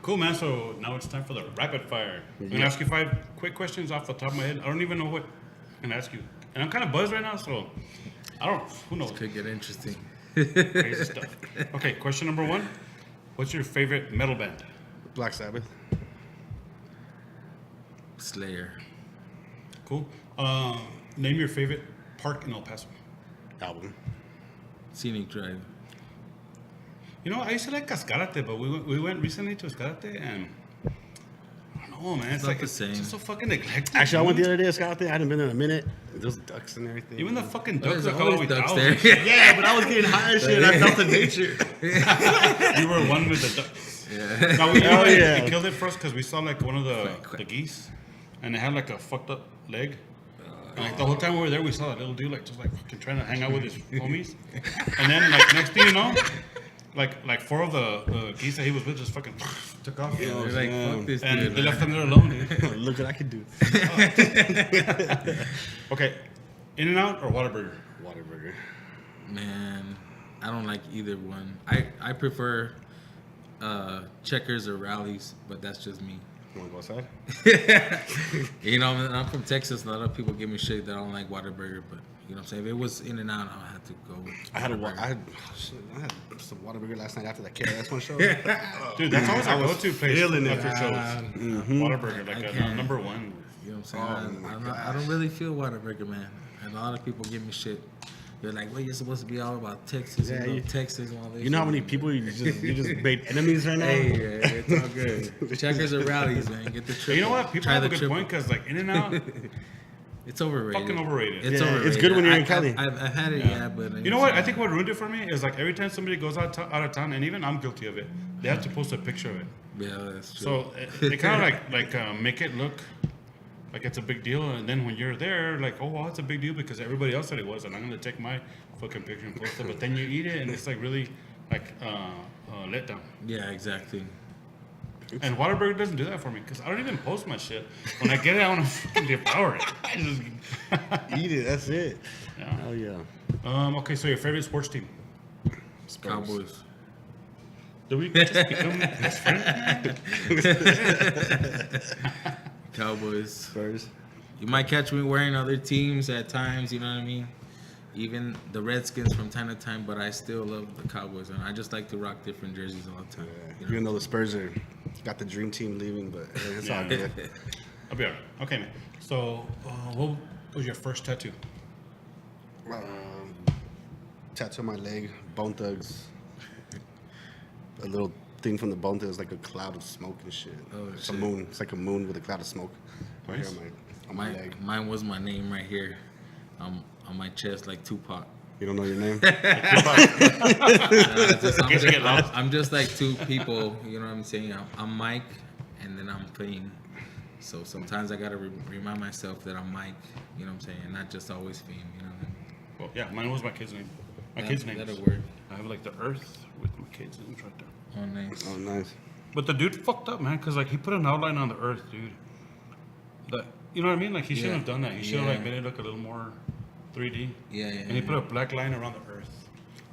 Cool, man. So now it's time for the rapid fire. I'm gonna ask you 5 quick questions off the top of my head. I don't even know what I'm gonna ask you, and I'm kind of buzzed right now, so I don't. Who knows? Could get interesting. Crazy stuff. Okay, question number 1. What's your favorite metal band? Black Sabbath. Slayer. Cool. Name your favorite park in El Paso. Album. Scenic Drive. You know, I used to like Cascarate, but we went recently to Cascarate, and I don't know, man. It's not like the it's same. just so fucking neglected. Actually, I went the dude. other day. Scott, I hadn't been there in a minute. Those ducks and everything. Even the fucking There's ducks are always always ducks there. there. Yeah, but I was getting high and shit. I felt the nature. You were one with the ducks. Yeah. No, we, Oh, yeah. we killed it for us because we saw like one of the geese, and it had like a fucked up leg. And like the whole time we were there, we saw that little dude like just like fucking trying to hang out with his homies. And then like next thing you know, like 4 of the geese that he was with just fucking took off. They're like, fuck this And dude. they man. left him there alone, dude. Look what I could do. Okay, In-N-Out or Whataburger? Whataburger. Man, I don't like either one. I prefer Checkers or Rallies, but that's just me. You want to go outside? You know, I'm from Texas. A lot of people give me shit that I don't like Whataburger, but you know what I'm saying? If it was In-N-Out, I had to go with I had Whataburger. I had some Whataburger last night after that KRS-One show. Dude, that's always I our was go-to place feeling it. after shows. Whataburger, like I a can't. number 1. You know what I'm saying? I don't really feel Whataburger, man. And a lot of people give me shit. They're like, well, you're supposed to be all about Texas. Yeah, you know, you- Texas and all this. You know how shit." many people you just made enemies right now? Hey, it's all good. Checkers or Rallies, man. Get the triple. You know what? People Try have a the good triple. point because like In-N-Out, It's overrated. fucking overrated. It's Yeah, overrated. it's good when you're in Cali. I've had it, yeah, but You know what? I think what ruined it for me is like every time somebody goes out of town, and even I'm guilty of it, they have to post a picture of it. Yeah, that's true. So they kind of like make it look like it's a big deal, and then when you're there, like, oh, well, it's a big deal because everybody else said it was, and I'm gonna take my fucking picture and post it. But then you eat it, and it's like really like let down. Yeah, exactly. And Whataburger doesn't do that for me because I don't even post my shit. When I get it, I want to fucking devour it. I just Eat it, that's it. yeah. Oh, yeah. Okay, so your favorite sports team? Cowboys. Do we just become best friends? Cowboys. Spurs. You might catch me wearing other teams at times, you know what I mean? Even the Redskins from time to time, but I still love the Cowboys, and I just like to rock different jerseys all the time. you know? Even though the Spurs got the dream team leaving, but it's all good. I'll be alright. Okay, man. So, what was your first tattoo? Tattoo on my leg, Bone Thugs. A little thing from the Bone Thugs, like a cloud of smoke and shit. Oh, it's a shit. moon. It's like a moon with a cloud of smoke. Right Nice. here on my leg. Mine was my name right here, on my chest, like Tupac. You don't know your name? I'm just like 2 people, you know what I'm saying? I'm Mike, and then I'm Fame. So sometimes I gotta remind myself that I'm Mike, you know what I'm saying? And not just always Fame, you know what I mean? Well, yeah, mine was my kid's name. My kid's name. That'll work. I have like the Earth with my kid's names right there. Oh, nice. Oh, nice. But the dude fucked up, man, because like he put an outline on the Earth, dude. That you know what I mean? Like he shouldn't Yeah. have done that. He should have Yeah. like made it look a little more 3D. Yeah, yeah. And he put a black line around the Earth.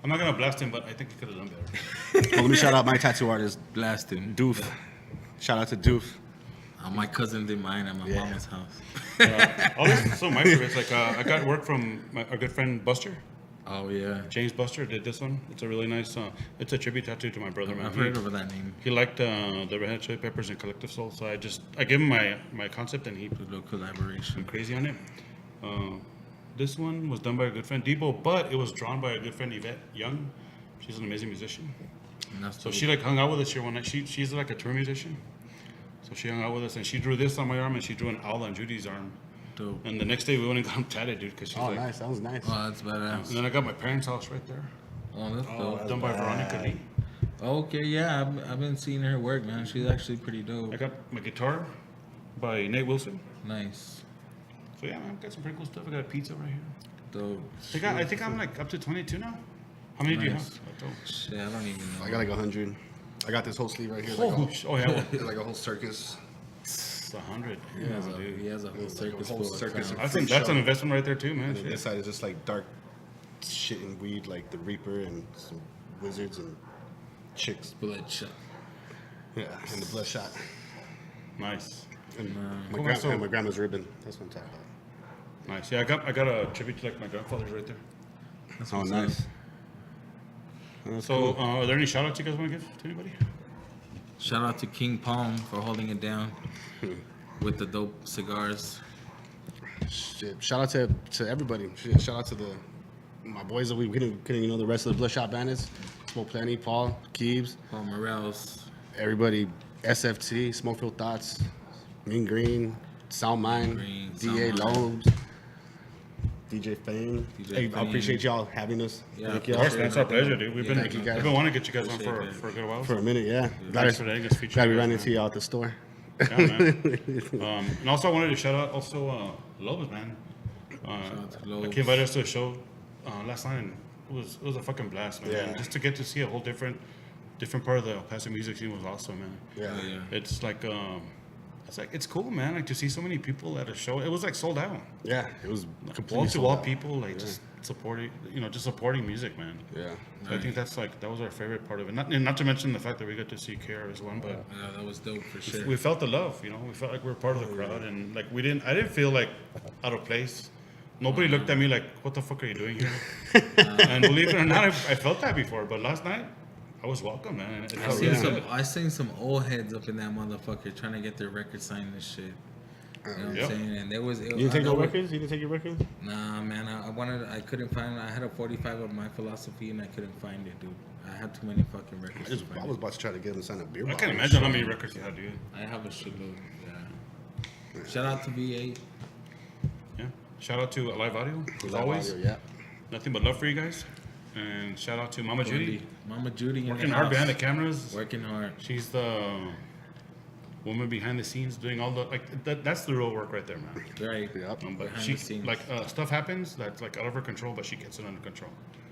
I'm not gonna blast him, but I think he could have done better. Well, let me shout out my tattoo artist, Blast him. Doof. Shout out to Doof. My cousin did mine at my Yeah. mama's house. All this is so my favorites. Like I got work from our good friend Buster. Oh, yeah. James Buster did this one. It's a really nice. It's a tribute tattoo to my brother, man. I've heard of that name. He liked the Red Hot Chili Peppers and Collective Soul, so I gave him my concept, and he A little collaboration. went crazy on it. This one was done by a good friend Debo, but it was drawn by a good friend Yvette Young. She's an amazing musician. And that's So dope. she like hung out with us here one night. She's like a tour musician. So she hung out with us, and she drew this on my arm, and she drew an owl on Judy's arm. Dope. And the next day we went and got them tatted, dude, because she's Oh, like. nice. That was nice. Oh, that's And badass. then I got my parents' house right there, Oh, that's dope. done by Veronica Lee. Okay, yeah, I've been seeing her work, man. She's actually pretty dope. I got my guitar by Nate Wilson. Nice. So yeah, man, I've got some pretty cool stuff. I got a pizza right here. Dope. I think I'm like up to 22 now. How many do you Nice. have? Oh, Shit, I don't even know. I got like 100. I got this whole sleeve right here. oh, oh yeah, well, Like like a whole circus. it's 100. He has, dude. he has a whole It's like a circus whole full of circus clowns. I think that's an investment right there too, man. And then Shit. this side is just like dark shit and weed, like the Reaper and some wizards and chicks. Bloodshot. Yeah, and the Bloodshot. Nice. And my, Cool, so- and my grandma's ribbon. That's what I'm talking about. Nice. Yeah, I got a tribute to like my grandfather's right there. That's Oh, what's nice. up. That's So, cool. are there any shout outs you guys want to give to anybody? Shout out to King Palm for holding it down with the dope cigars. Shit. Shout out to everybody. Shit. Shout out to my boys that we couldn't even know the rest of the Bloodshot Bandits. Smoke Plenty, Paul, Keebs, Paul Morales. everybody, SFT, Smokefield Thoughts, Mean Green, Sound Mind, Green, DA Sound Lobes, DJ Fame. DJ Hey, I Fame. appreciate y'all having us. Yeah, Thank Of y'all course, for, man. It's our pleasure, dude. We've been, thank you, guys. we've been wanting to get you guys on Appreciate for a good while. for a minute. Yeah. Thanks for letting us feature Glad you we guys, ran man. into you out the store. Yeah, man. And also, I wanted to shout out also Lobos, man. out to Like, Lobos. he invited us to a show last night, and it was a fucking blast, man. Yeah. And just to get to see a whole different part of the El Paso music scene was awesome, man. Yeah. Oh, yeah. It's like it's cool, man. Like to see so many people at a show. It was like sold out. Yeah. It was completely Wall to sold wall out. people, like just supporting, just supporting music, man. Yeah. So I think that was our favorite part of it. Not to mention the fact that we got to see KR as well, but Yeah, that was dope for sure. we felt the love, we felt like we were part of the crowd, and like I didn't feel like out of place. Nobody looked at me like, what the fuck are you doing here? And believe it or not, I felt that before, but last night I was welcome, man. And it felt really good. I seen some old heads up in that motherfucker trying to get their record signed and shit. You know what Yep. I'm saying? And there was. You didn't take no records? You didn't take your records? Nah, man. I couldn't find it. I had a 45 of my philosophy and I couldn't find it, dude. I had too many fucking records. to I find was it. about to try to get him to sign a beer I bottle. can't imagine how many records you had, dude. I have a shitload. Yeah. Shout out to V8. Yeah. Shout out to Live Audio, as Live always. audio, yeah. Nothing but love for you guys. And shout out to Mama Judy, Mama Judy in working the hard house. behind the cameras. Working hard. She's the woman behind the scenes doing all the that's the real work right there, man. Right. Yep. But Behind she the scenes. stuff happens that's like out of her control, but she gets it under control.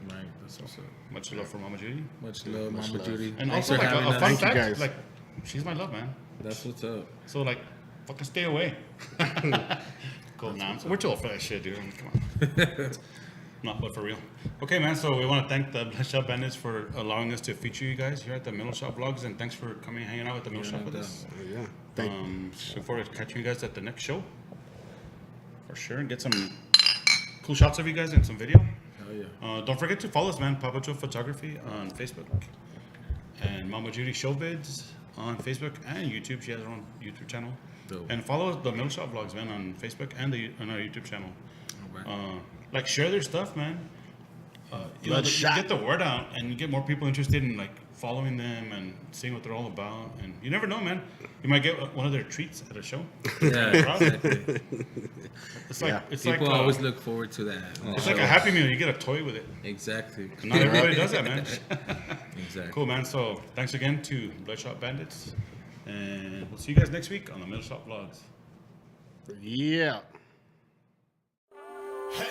Right. That's what's up. Much love for Mama Judy. Much love, Much Mama love. Judy. And Thanks also for like having a us. fun Thank you, fact, guys. like she's my love, man. That's what's up. So like fucking stay away. Cool. Nah, we're too old for that shit, dude. Come on. No, but for real. Okay, man. So we want to thank the Bloodshot Bandits for allowing us to feature you guys here at the Middle Shop Vlogs, and thanks for coming and hanging out at the Middle Shop with us. Yeah. Look forward to catching you guys at the next show. For sure, and get some cool shots of you guys and some video. Hell yeah. Don't forget to follow us, man. Papa Joe Photography on Facebook. And Mama Judy Showbids on Facebook and YouTube. She has her own YouTube channel. Dope. And follow the Middle Shop Vlogs, man, on Facebook and on our YouTube channel. Alright. Like, share their stuff, man. You Bloodshot. get the word out, and you get more people interested in like following them and seeing what they're all about. And you never know, man. You might get one of their treats at a show. Yeah, exactly. It's like Yeah. it's People like always look forward to that. it's like a Happy Meal. You get a toy with it. Exactly. Not everybody does that, man. Exactly. Cool, man. So thanks again to Bloodshot Bandits, and we'll see you guys next week on the Middle Shop Vlogs. Yeah.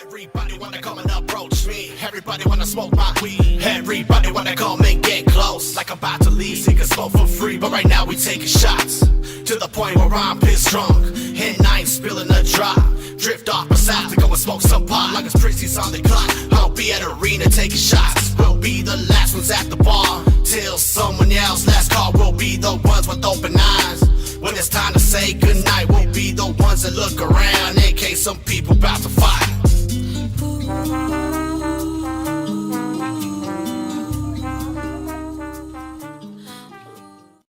Everybody wanna come and approach me. Everybody wanna smoke my weed. Everybody wanna come and get close. Like I'm about to leave, so you can smoke for free. But right now we taking shots to the point where I'm pissed drunk, and I ain't spilling a drop. Drift off my side to go and smoke some pot. Like it's Prizzi's on the clock. I'll be at arena taking shots. We'll be the last ones at the bar till someone else. Last call. We'll be the ones with open eyes. When it's time to say goodnight, we'll be the ones that look around in case some people about to fight.